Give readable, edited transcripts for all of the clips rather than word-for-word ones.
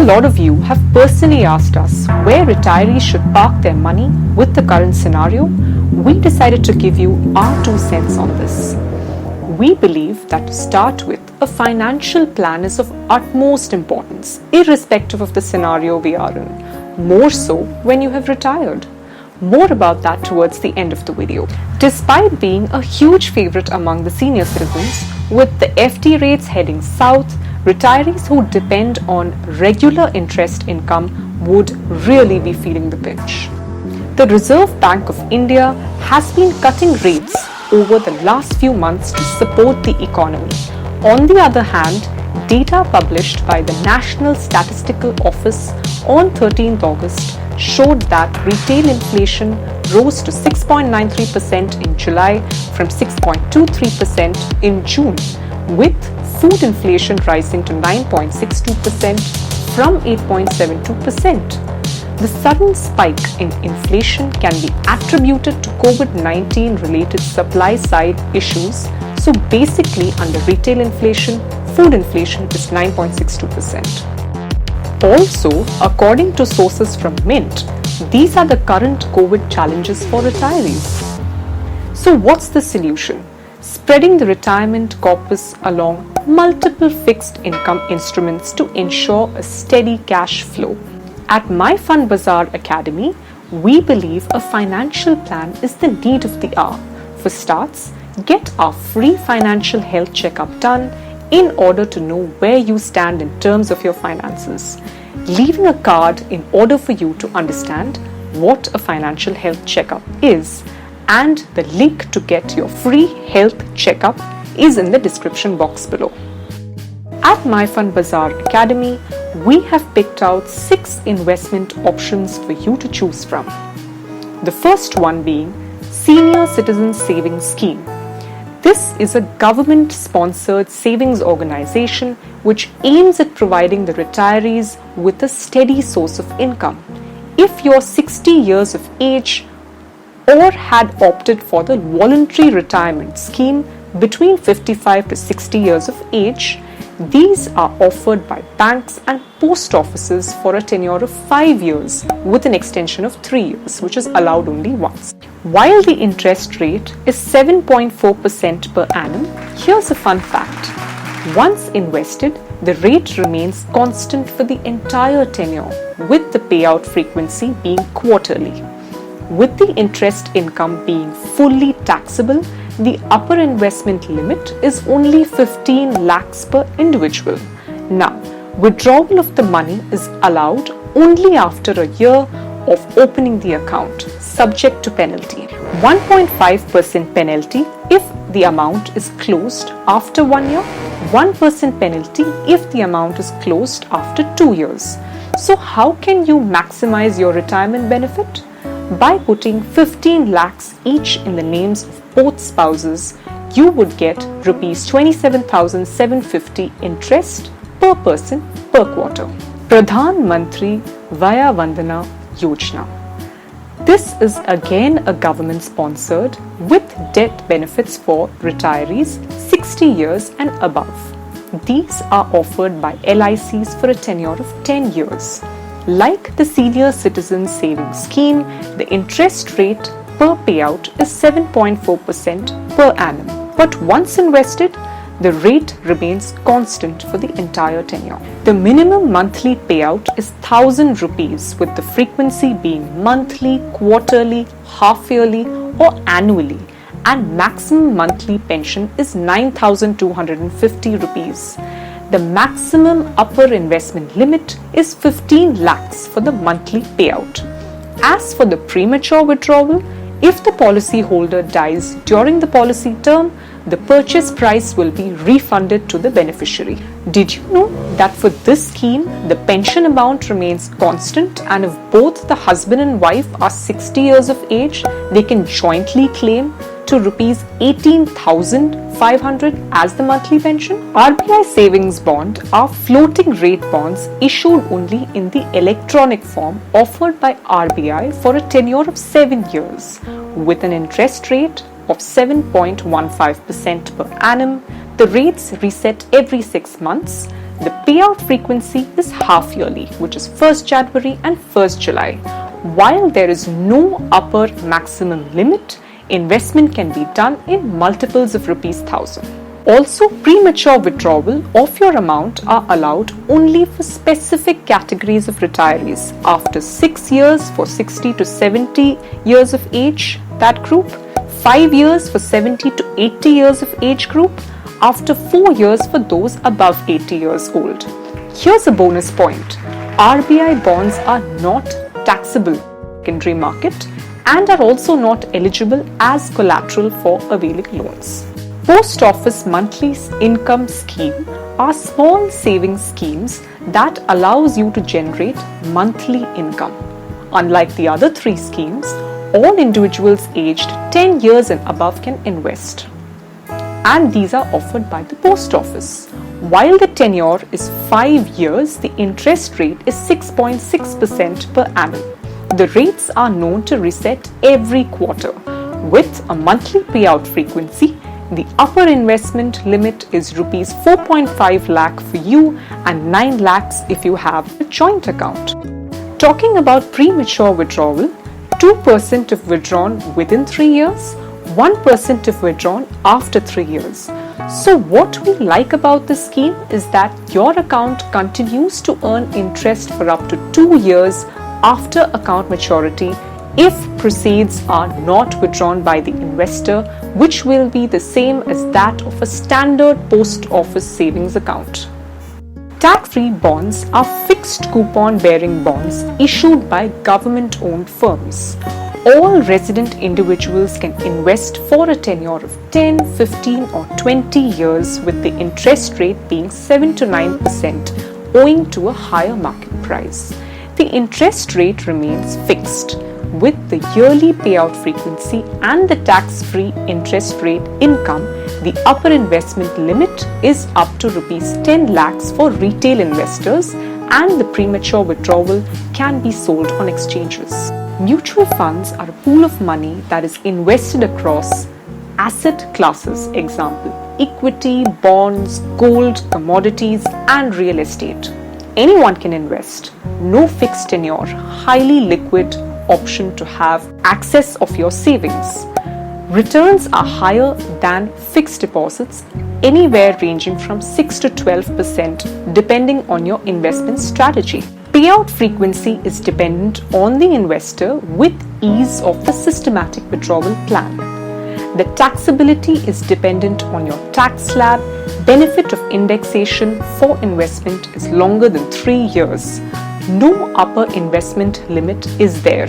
lot of you have personally asked us where retirees should park their money with the current scenario, we decided to give you our 2 cents on this. We believe that to start with, a financial plan is of utmost importance, irrespective of the scenario we are in, more so when you have retired. More about that towards the end of the video. Despite being a huge favorite among the senior citizens, with the FD rates heading south, retirees who depend on regular interest income would really be feeling the pinch. The Reserve Bank of India has been cutting rates over the last few months to support the economy. On the other hand, data published by the National Statistical Office on 13th August showed that retail inflation rose to 6.93% in July from 6.23% in June, with food inflation rising to 9.62% from 8.72%. The sudden spike in inflation can be attributed to COVID-19 related supply side issues. So basically, under retail inflation, food inflation is 9.62%. Also, according to sources from Mint, these are the current COVID challenges for retirees. So what's the solution? Spreading the retirement corpus along multiple fixed income instruments to ensure a steady cash flow. At MyFundBazaar Academy, we believe a financial plan is the need of the hour. For starts, get our free financial health checkup done in order to know where you stand in terms of your finances. Leaving a card in order for you to understand what a financial health checkup is, and the link to get your free health checkup is in the description box below. At MyFundBazaar Academy, we have picked out 6 investment options for you to choose from. The first one being Senior Citizen Savings Scheme. This is a government-sponsored savings organization which aims at providing the retirees with a steady source of income. If you're 60 years of age or had opted for the voluntary retirement scheme between 55 to 60 years of age, these are offered by banks and post offices for a tenure of 5 years with an extension of 3 years, which is allowed only once. While the interest rate is 7.4% per annum, here's a fun fact. Once invested, the rate remains constant for the entire tenure, with the payout frequency being quarterly. With the interest income being fully taxable, the upper investment limit is only 15 lakhs per individual. Now, withdrawal of the money is allowed only after a year of opening the account, subject to penalty. 1.5% penalty if the amount is closed after 1 year, 1% penalty if the amount is closed after 2 years. So how can you maximize your retirement benefit? By putting 15 lakhs each in the names of both spouses, you would get rupees 27,750 interest per person per quarter. Pradhan Mantri Vaya Vandana Yojana. This is again a government sponsored with death benefits for retirees 60 years and above. These are offered by LICs for a tenure of 10 years. Like the Senior Citizen Savings Scheme, the interest rate per payout is 7.4% per annum. But once invested, the rate remains constant for the entire tenure. The minimum monthly payout is 1,000 rupees, with the frequency being monthly, quarterly, half-yearly or annually, and maximum monthly pension is 9,250 rupees. The maximum upper investment limit is 15 lakhs for the monthly payout. As for the premature withdrawal, if the policy holder dies during the policy term, the purchase price will be refunded to the beneficiary. Did you know that for this scheme, the pension amount remains constant, and if both the husband and wife are 60 years of age, they can jointly claim to rupees 18,500 as the monthly pension? RBI savings bond are floating rate bonds issued only in the electronic form offered by RBI for a tenure of 7 years with an interest rate of 7.15% per annum. The rates reset every 6 months. The payout frequency is half yearly, which is 1st January and 1st July. While there is no upper maximum limit, investment can be done in multiples of ₹1,000. Also, premature withdrawal of your amount are allowed only for specific categories of retirees after 6 years for 60 to 70 years of age, that group, 5 years for 70 to 80 years of age group, after 4 years for those above 80 years old. Here's a bonus point. RBI bonds are not taxable in the secondary market and are also not eligible as collateral for availing loans. Post Office Monthly Income Scheme are small savings schemes that allows you to generate monthly income. Unlike the other 3 schemes, all individuals aged 10 years and above can invest. And these are offered by the Post Office. While the tenure is 5 years, the interest rate is 6.6% per annum. The rates are known to reset every quarter. With a monthly payout frequency, the upper investment limit is ₹4.5 lakh for you and 9 lakhs if you have a joint account. Talking about premature withdrawal, 2% if withdrawn within 3 years, 1% if withdrawn after 3 years. So what we like about this scheme is that your account continues to earn interest for up to 2 years after account maturity if proceeds are not withdrawn by the investor, which will be the same as that of a standard post office savings account. Tax-free bonds are fixed coupon bearing bonds issued by government-owned firms. All resident individuals can invest for a tenure of 10, 15 or 20 years with the interest rate being 7 to 9% owing to a higher market price. The interest rate remains fixed with the yearly payout frequency and the tax-free interest rate income. The upper investment limit is up to ₹10 lakhs for retail investors and the premature withdrawal can be sold on exchanges. Mutual funds are a pool of money that is invested across asset classes, example, equity, bonds, gold, commodities, and real estate. Anyone can invest, no fixed tenure, highly liquid option to have access of your savings. Returns are higher than fixed deposits, anywhere ranging from 6 to 12% depending on your investment strategy. Payout frequency is dependent on the investor with ease of the systematic withdrawal plan. The taxability is dependent on your tax slab. Benefit of indexation for investment is longer than 3 years. No upper investment limit is there.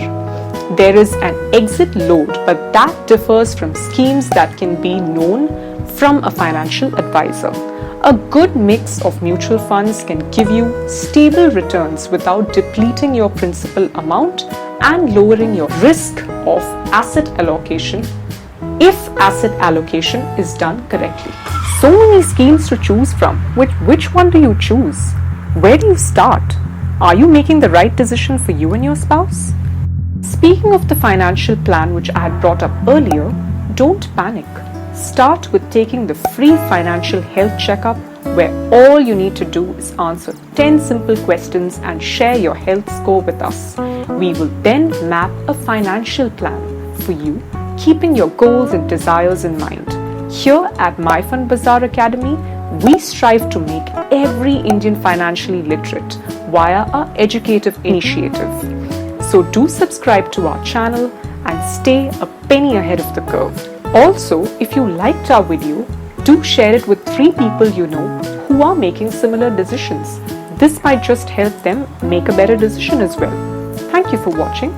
There is an exit load, but that differs from schemes that can be known from a financial advisor. A good mix of mutual funds can give you stable returns without depleting your principal amount and lowering your risk of asset allocation if asset allocation is done correctly. So many schemes to choose from. Which one do you choose? Where do you start? Are you making the right decision for you and your spouse? Speaking of the financial plan which I had brought up earlier, don't panic. Start with taking the free financial health checkup where all you need to do is answer 10 simple questions and share your health score with us. We will then map a financial plan for you, keeping your goals and desires in mind. Here at MyFundBazaar Academy, we strive to make every Indian financially literate via our educative initiative. So do subscribe to our channel and stay a penny ahead of the curve. Also, if you liked our video, do share it with 3 people you know who are making similar decisions. This might just help them make a better decision as well. Thank you for watching.